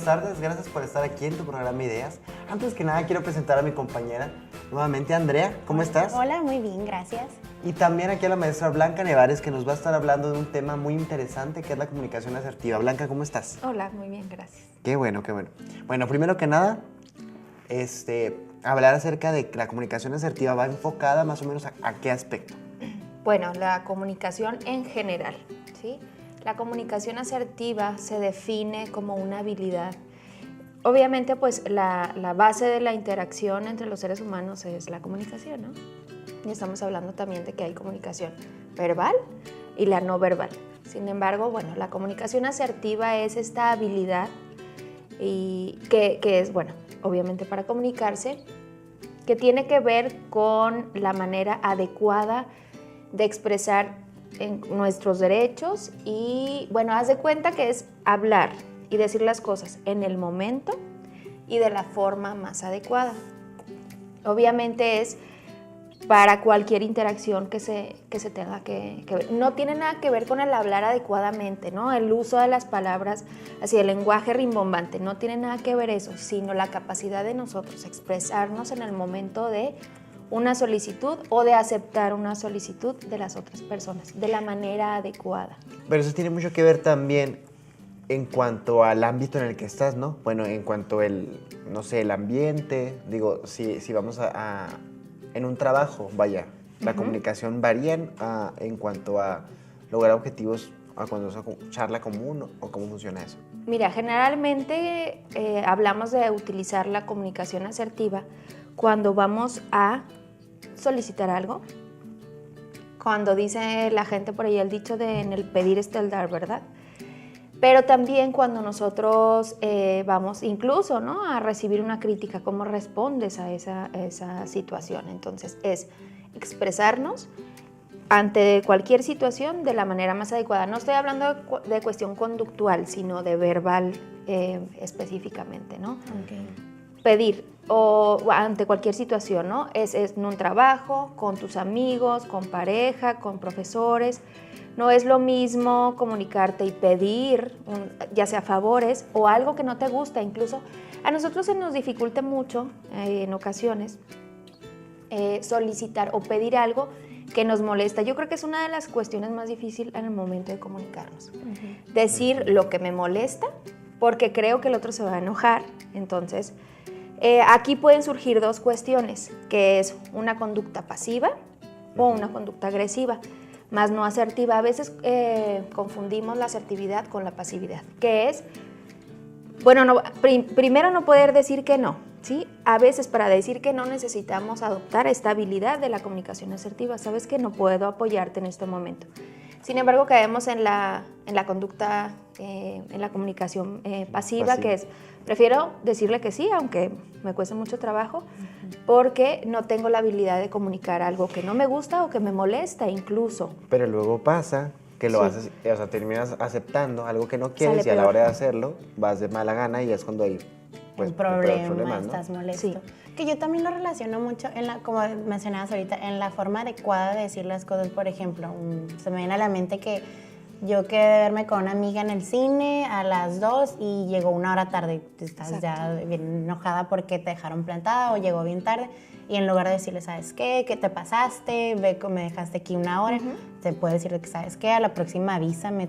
tardes, gracias por estar aquí en tu programa Ideas. Antes que nada quiero presentar a mi compañera, nuevamente Andrea, ¿cómo estás? Hola, muy bien, gracias. Y también aquí a la maestra Blanca Nevares, que nos va a estar hablando de un tema muy interesante que es la comunicación asertiva. Blanca, ¿cómo estás? Hola, muy bien, gracias. Qué bueno, qué bueno. Bueno, primero que nada, hablar acerca de que la comunicación asertiva va enfocada más o menos a qué aspecto. Bueno, la comunicación en general, ¿sí? La comunicación asertiva se define como una habilidad. Obviamente, pues la base de la interacción entre los seres humanos es la comunicación, ¿no? Y estamos hablando también de que hay comunicación verbal y la no verbal. Sin embargo, bueno, la comunicación asertiva es esta habilidad y que es, bueno, obviamente para comunicarse, que tiene que ver con la manera adecuada de expresar en nuestros derechos y, bueno, haz de cuenta que es hablar y decir las cosas en el momento y de la forma más adecuada. Obviamente es para cualquier interacción que se tenga que ver. No tiene nada que ver con el hablar adecuadamente, ¿no? El uso de las palabras, así el lenguaje rimbombante, no tiene nada que ver eso, sino la capacidad de nosotros expresarnos en el momento de una solicitud o de aceptar una solicitud de las otras personas de la manera adecuada. Pero eso tiene mucho que ver también en cuanto al ámbito en el que estás, ¿no? Bueno, en cuanto el ambiente, digo, si vamos en un trabajo, vaya, la comunicación varía en cuanto a lograr objetivos, a cuando es charla común o cómo funciona eso. Mira, generalmente hablamos de utilizar la comunicación asertiva cuando vamos a solicitar algo, cuando dice la gente por ahí el dicho de en el pedir está el dar, ¿verdad? Pero también cuando nosotros vamos incluso, ¿no?, a recibir una crítica, ¿cómo respondes a esa situación? Entonces es expresarnos ante cualquier situación de la manera más adecuada. No estoy hablando de cuestión conductual, sino de verbal específicamente, ¿no? Okay. Pedir o ante cualquier situación, ¿no? Es en un trabajo, con tus amigos, con pareja, con profesores. No es lo mismo comunicarte y pedir, ya sea favores o algo que no te gusta. Incluso a nosotros se nos dificulta mucho en ocasiones solicitar o pedir algo que nos molesta. Yo creo que es una de las cuestiones más difíciles en el momento de comunicarnos. Decir lo que me molesta porque creo que el otro se va a enojar. Entonces, aquí pueden surgir dos cuestiones, que es una conducta pasiva o una conducta agresiva, más no asertiva. A veces confundimos la asertividad con la pasividad, que es, bueno, primero no poder decir que no, ¿sí? A veces para decir que no necesitamos adoptar esta habilidad de la comunicación asertiva. Sabes que no puedo apoyarte en este momento. Sin embargo, caemos en la conducta, en la comunicación pasiva, que es, prefiero decirle que sí, aunque me cueste mucho trabajo, porque no tengo la habilidad de comunicar algo que no me gusta o que me molesta incluso. Pero luego pasa que lo haces, o sea, terminas aceptando algo que no quieres y a la hora de hacerlo vas de mala gana y es cuando hay pues, un problema, ¿no? estás molesto. Sí. Que yo también lo relaciono mucho, como mencionabas ahorita, en la forma adecuada de decir las cosas. Por ejemplo, se me viene a la mente que yo quedé de verme con una amiga en el cine a las 2 y llegó 1 hora tarde. Estás ya bien enojada porque te dejaron plantada o llegó bien tarde. Y en lugar de decirle, ¿sabes qué? ¿Qué te pasaste? Ve que me dejaste aquí 1 hora. Te puede decir que, ¿sabes qué? A la próxima avísame,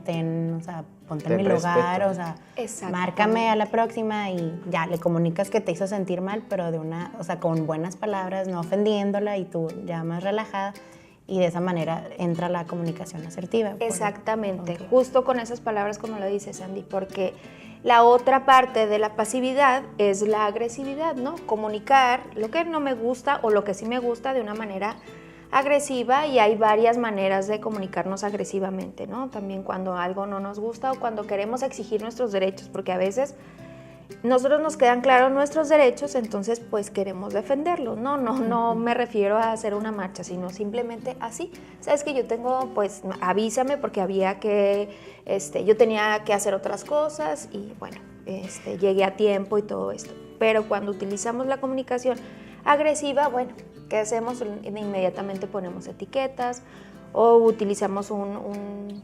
ponte en mi lugar, o sea, márcame a la próxima y ya le comunicas que te hizo sentir mal, pero con buenas palabras, no ofendiéndola y tú ya más relajada. Y de esa manera entra la comunicación asertiva. Exactamente, justo con esas palabras como lo dice Sandy, porque la otra parte de la pasividad es la agresividad, ¿no? Comunicar lo que no me gusta o lo que sí me gusta de una manera agresiva, y hay varias maneras de comunicarnos agresivamente, ¿no? También cuando algo no nos gusta o cuando queremos exigir nuestros derechos, porque a veces nosotros nos quedan claros nuestros derechos, entonces pues queremos defenderlos, ¿no? No me refiero a hacer una marcha, sino simplemente así. Sabes que yo tengo, pues avísame porque yo tenía que hacer otras cosas y bueno, llegué a tiempo y todo esto. Pero cuando utilizamos la comunicación agresiva, bueno, ¿qué hacemos? Inmediatamente ponemos etiquetas o utilizamos un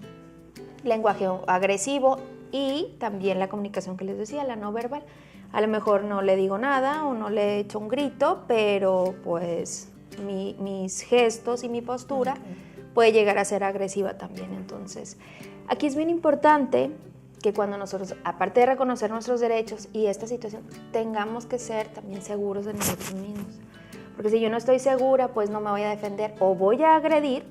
lenguaje agresivo y también la comunicación que les decía, la no verbal. A lo mejor no le digo nada o no le echo un grito, pero pues mis gestos y mi postura puede llegar a ser agresiva también. Entonces, aquí es bien importante que cuando nosotros, aparte de reconocer nuestros derechos y esta situación, tengamos que ser también seguros de nosotros mismos. Porque si yo no estoy segura, pues no me voy a defender, o voy a agredir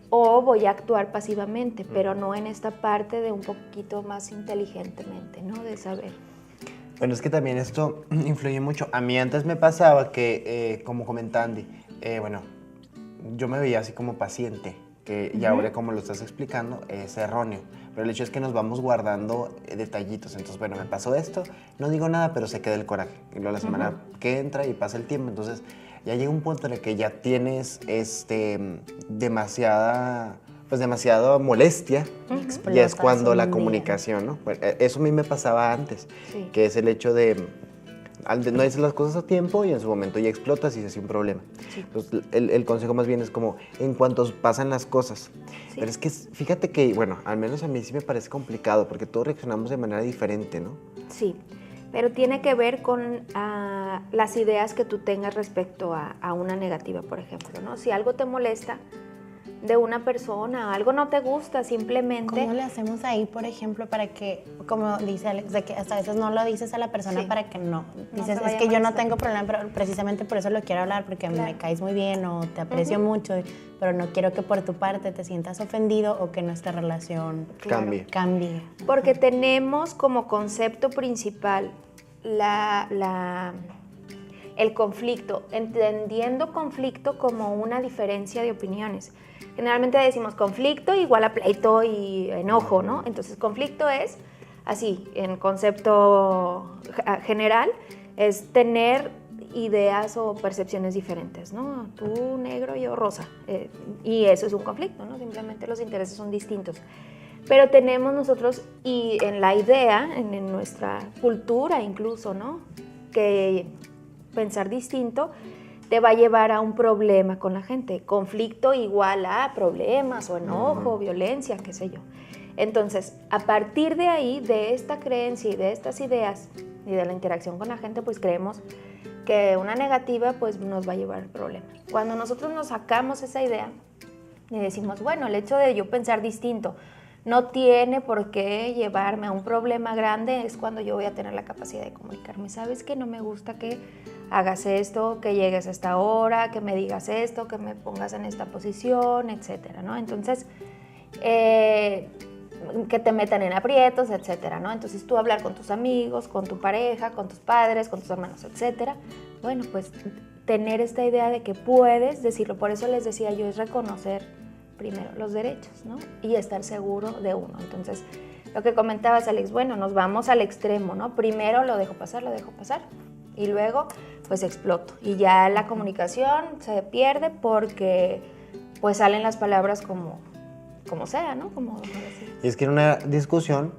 o voy a actuar pasivamente, pero no en esta parte de un poquito más inteligentemente, ¿no? De saber. Bueno, es que también esto influye mucho. A mí antes me pasaba que, como comenta Andy, bueno, yo me veía así como paciente, que y ahora como lo estás explicando es erróneo. Pero el hecho es que nos vamos guardando detallitos. Entonces, bueno, me pasó esto, no digo nada, pero se queda el coraje. Y luego la semana que entra y pasa el tiempo, entonces ya llega un punto en el que ya tienes demasiada molestia. Y es cuando la comunicación, ¿no? Bueno, eso a mí me pasaba antes, que es el hecho de no dices las cosas a tiempo y en su momento ya explotas y se hace un problema. Sí. Entonces, el consejo más bien es como en cuanto pasan las cosas. Sí. Pero es que fíjate que, bueno, al menos a mí sí me parece complicado porque todos reaccionamos de manera diferente, ¿no? Sí, pero tiene que ver con las ideas que tú tengas respecto a una negativa, por ejemplo, ¿no? Si algo te molesta de una persona, algo no te gusta, simplemente... ¿Cómo le hacemos ahí, por ejemplo, para que, como dice Alex, de que hasta a veces no lo dices a la persona para que no? Dices, es que yo no tengo problema, pero precisamente por eso lo quiero hablar, porque a mí me caes muy bien o te aprecio mucho, pero no quiero que por tu parte te sientas ofendido o que nuestra relación cambie. Porque tenemos como concepto principal el conflicto, entendiendo conflicto como una diferencia de opiniones. Generalmente decimos conflicto igual a pleito y enojo, ¿no? Entonces, conflicto es, así, en concepto general, es tener ideas o percepciones diferentes, ¿no? Tú negro, yo rosa. Y eso es un conflicto, ¿no? Simplemente los intereses son distintos. Pero tenemos nosotros, y en la idea, en nuestra cultura incluso, ¿no? Que pensar distinto te va a llevar a un problema con la gente. Conflicto igual a problemas o enojo, violencia, qué sé yo. Entonces, a partir de ahí, de esta creencia y de estas ideas y de la interacción con la gente, pues creemos que una negativa pues nos va a llevar al problema. Cuando nosotros nos sacamos esa idea y decimos, bueno, el hecho de yo pensar distinto no tiene por qué llevarme a un problema grande, es cuando yo voy a tener la capacidad de comunicarme. ¿Sabes que no me gusta que hagas esto, que llegues a esta hora, que me digas esto, que me pongas en esta posición, etcétera, ¿no? Entonces, que te metan en aprietos, etcétera, ¿no? Entonces, tú hablar con tus amigos, con tu pareja, con tus padres, con tus hermanos, etcétera. Bueno, pues tener esta idea de que puedes decirlo. Por eso les decía yo, es reconocer primero los derechos, ¿no? Y estar seguro de uno. Entonces, lo que comentabas, Alex, bueno, nos vamos al extremo, ¿no? Primero lo dejo pasar, y luego, pues exploto. Y ya la comunicación se pierde porque, pues salen las palabras como sea, ¿no? Y es que en una discusión,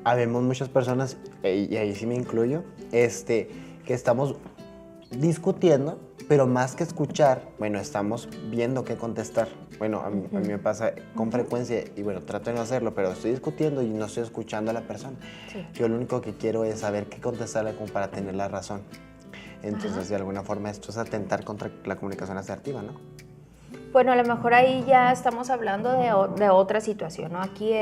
habemos muchas personas, y ahí sí me incluyo, que estamos discutiendo, pero más que escuchar, bueno, estamos viendo qué contestar. Bueno, a mí me pasa con frecuencia, y bueno, trato de no hacerlo, pero estoy discutiendo y no estoy escuchando a la persona. Sí. Yo lo único que quiero es saber qué contestarle como para tener la razón. Entonces, de alguna forma, esto es atentar contra la comunicación asertiva, ¿no? Bueno, a lo mejor ahí ya estamos hablando de otra situación, ¿no? Aquí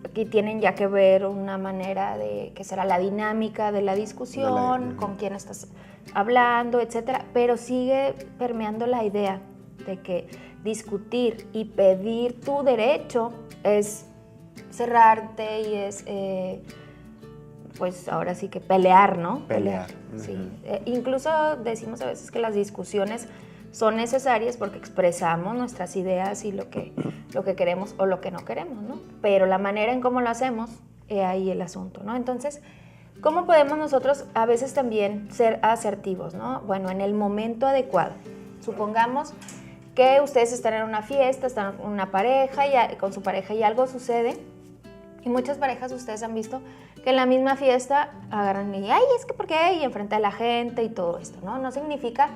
aquí tienen ya que ver una manera de que será la dinámica de la discusión, con quién estás hablando, etcétera, pero sigue permeando la idea de que discutir y pedir tu derecho es cerrarte y es, pues ahora sí que pelear, ¿no? Pelear. Sí. Incluso decimos a veces que las discusiones son necesarias porque expresamos nuestras ideas y lo que queremos o lo que no queremos, ¿no? Pero la manera en cómo lo hacemos, ahí el asunto, ¿no? Entonces, ¿cómo podemos nosotros a veces también ser asertivos, ¿no? Bueno, en el momento adecuado. Supongamos que ustedes están en una fiesta, están con una pareja, con su pareja y algo sucede. Y muchas parejas ustedes han visto que en la misma fiesta agarran y, ay, es que ¿por qué? Y enfrente de la gente y todo esto, ¿no? No significa,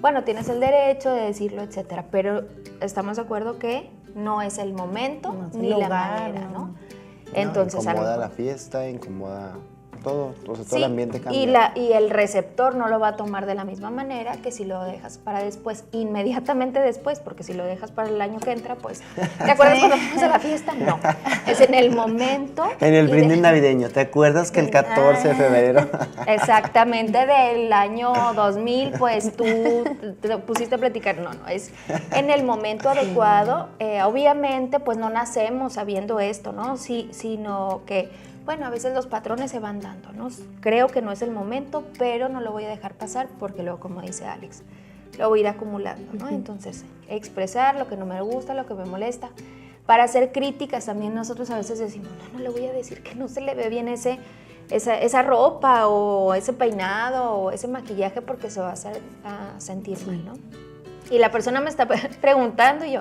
bueno, tienes el derecho de decirlo, etcétera, pero estamos de acuerdo que no es el momento ni la manera, ¿no? Entonces, incomoda la fiesta, incomoda todo, o sea, todo el ambiente cambia. Y el receptor no lo va a tomar de la misma manera que si lo dejas para después, inmediatamente después, porque si lo dejas para el año que entra, pues, ¿te acuerdas cuando fuimos a la fiesta? No, es en el momento. En el brindis navideño, ¿te acuerdas que el 14 de febrero? Exactamente, del año 2000, pues tú te pusiste a platicar. No, es en el momento adecuado. Obviamente, pues no nacemos sabiendo esto, ¿no? Sino que, bueno, a veces los patrones se van dando, ¿no? Creo que no es el momento, pero no lo voy a dejar pasar porque luego, como dice Alex, lo voy a ir acumulando, ¿no? Entonces, expresar lo que no me gusta, lo que me molesta. Para hacer críticas también nosotros a veces decimos, no le voy a decir que no se le ve bien esa ropa o ese peinado o ese maquillaje porque se va a hacer a sentir mal, ¿no? Y la persona me está preguntando y yo,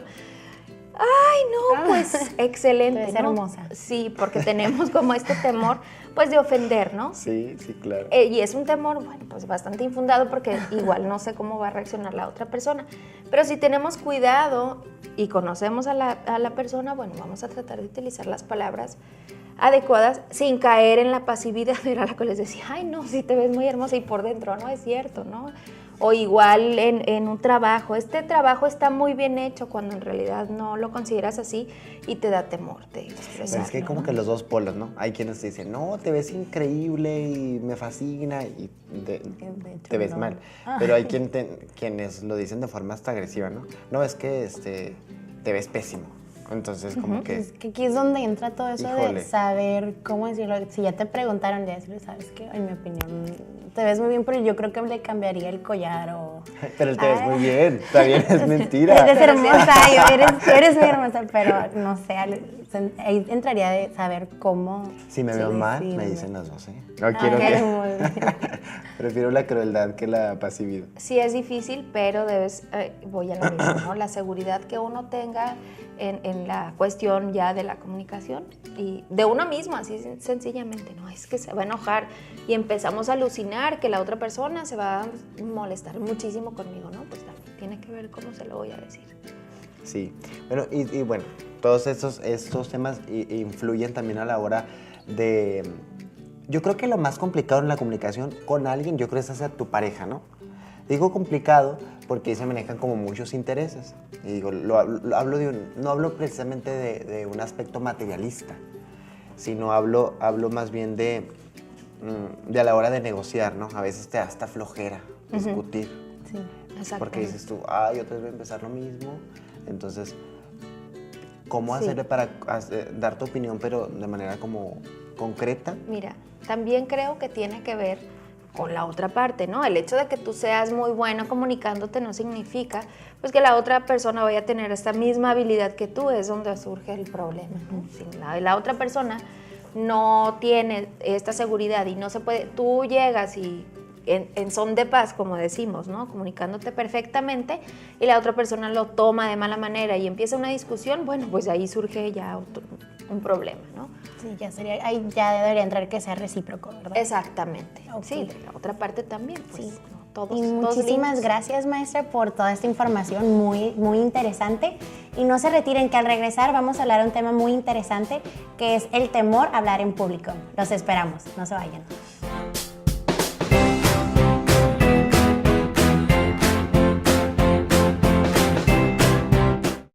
ay, no, pues excelente, Es ¿no? hermosa. Sí, porque tenemos como este temor, pues de ofender, ¿no? Sí, claro. Y es un temor, bueno, pues bastante infundado porque igual no sé cómo va a reaccionar la otra persona. Pero si tenemos cuidado y conocemos a la persona, bueno, vamos a tratar de utilizar las palabras adecuadas sin caer en la pasividad. Era la que les decía, ay, no, sí te ves muy hermosa y por dentro no es cierto, ¿no? O igual en un trabajo, este trabajo está muy bien hecho cuando en realidad no lo consideras así y te da temor de expresarlo. Pero es que hay como que los dos polos, ¿no? Hay quienes te dicen, no, te ves increíble y me fascina y te ves mal. Pero hay quienes lo dicen de forma hasta agresiva, ¿no? No, es que te ves pésimo. Entonces, como que... Es que aquí es donde entra todo eso Híjole. de saber cómo decirlo. Si ya te preguntaron, ya decirle, ¿sabes qué? En mi opinión, te ves muy bien, pero yo creo que le cambiaría el collar o... Pero te ves muy bien, también es mentira. Eres hermosa, eres muy hermosa, pero no sé, ahí entraría de saber cómo... Si me veo mal, me decirme. dicen las dos, ¿eh? No quiero muy bien. Prefiero la crueldad que la pasividad. Sí es difícil, pero voy a lo mismo, ¿no? La seguridad que uno tenga en la cuestión ya de la comunicación y de uno mismo, así sencillamente, no es que se va a enojar y empezamos a alucinar que la otra persona se va a molestar muchísimo conmigo, ¿no? Pues también tiene que ver cómo se lo voy a decir. Sí, bueno, y bueno, todos estos temas influyen también a la hora de... Yo creo que lo más complicado en la comunicación con alguien, yo creo es hacia tu pareja, ¿no? Digo complicado porque ahí se manejan como muchos intereses. Y digo, no hablo precisamente de un aspecto materialista, sino hablo más bien de a la hora de negociar, ¿no? A veces te da hasta flojera discutir. Sí. Exacto. Porque dices tú, ay, otra vez voy a empezar lo mismo. Entonces, ¿cómo hacerle para dar tu opinión, pero de manera como concreta? Mira, también creo que tiene que ver con la otra parte, ¿no? El hecho de que tú seas muy bueno comunicándote no significa pues que la otra persona vaya a tener esta misma habilidad que tú, es donde surge el problema, ¿no? Si la otra persona no tiene esta seguridad y no se puede, tú llegas y en son de paz, como decimos, ¿no? Comunicándote perfectamente y la otra persona lo toma de mala manera y empieza una discusión, bueno, pues ahí surge ya un problema, ¿no? Sí, ahí ya debería entrar que sea recíproco, ¿verdad? Exactamente. Ok. Sí, de la otra parte también, pues, Sí. ¿no? Todos, Y todos muchísimas lindos. gracias, maestra, por toda esta información muy, muy interesante. Y no se retiren, que al regresar vamos a hablar de un tema muy interesante, que es el temor a hablar en público. Los esperamos, no se vayan.